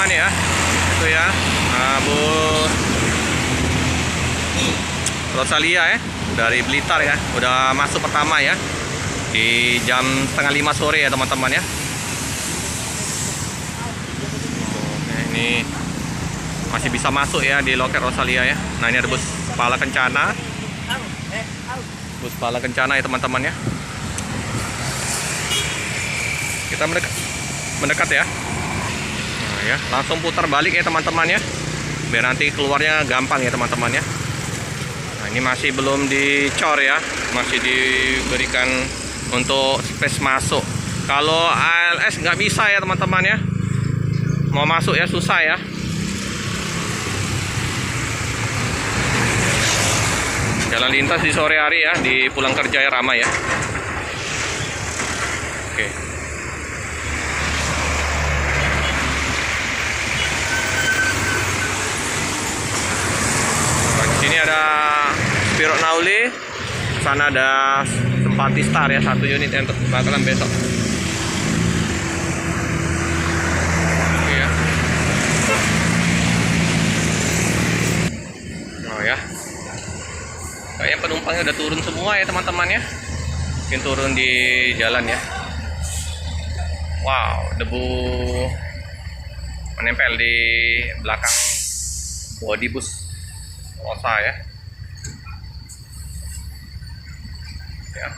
teman-teman ya. Itu ya, bus Rosalia ya, dari Blitar ya. Udah masuk pertama ya, di jam setengah 5 sore ya teman-teman ya. Oke, ini masih bisa masuk ya di loket Rosalia ya. Nah, ini ada bus Pala Kencana. Bus Pala Kencana ya teman-teman ya. Kita mendekat ya. Nah, ya, langsung putar balik ya teman-teman ya. Biar nanti keluarnya gampang ya teman-teman ya. Nah, ini masih belum dicor ya. Masih diberikan untuk space masuk. Kalau ALS nggak bisa ya teman-teman ya. Mau masuk ya susah ya. Jalan lintas di sore hari ya, di pulang kerja ya ramai ya. Oke. Nah, di sini ada Spiro Nauli, sana ada Sempati Star ya, 1 unit yang bakalan besok. Oke ya. Oh ya. Kayaknya penumpangnya udah turun semua ya teman-teman ya. Mungkin turun di jalan ya. Wow, debu menempel di belakang bodi bus Rosa ya. Ya.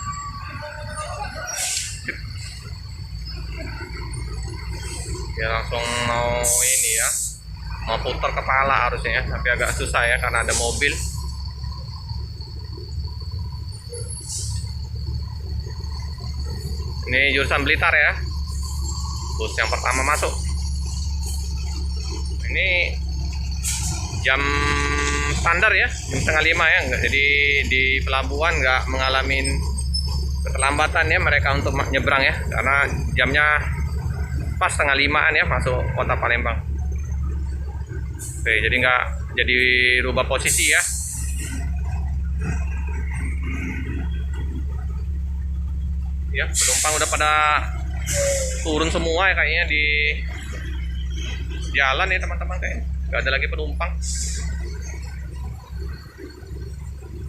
Dia langsung mau ini ya, mau putar kepala harusnya ya, tapi agak susah ya karena ada mobil. Ini jurusan Blitar ya, bus yang pertama masuk. Ini jam standar ya, jam setengah 5 ya, jadi di pelabuhan nggak mengalami keterlambatan ya mereka untuk nyebrang ya, karena jamnya pas setengah 5-an ya masuk kota Palembang. Oke, jadi nggak jadi rubah posisi ya. Ya, penumpang udah pada turun semua ya kayaknya di jalan ya teman-teman, kayaknya nggak ada lagi penumpang,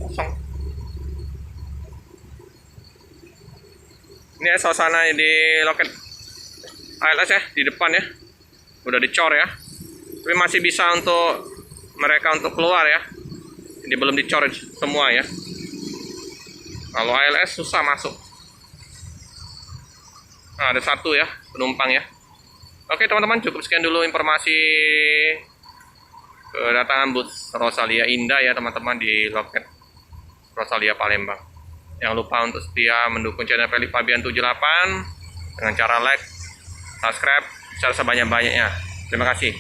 kosong. Ini ya suasana di loket ALS ya, di depan ya udah dicor ya, tapi masih bisa untuk mereka untuk keluar ya, ini belum dicor semua ya. Kalau ALS susah masuk. Nah, ada 1 ya penumpang ya. Oke teman-teman, cukup sekian dulu informasi kedatangan bus Rosalia Indah ya teman-teman di loket Rosalia Palembang. Jangan lupa untuk setia mendukung channel Felix Fabian 78 dengan cara like, subscribe, share sebanyak-banyaknya. Terima kasih.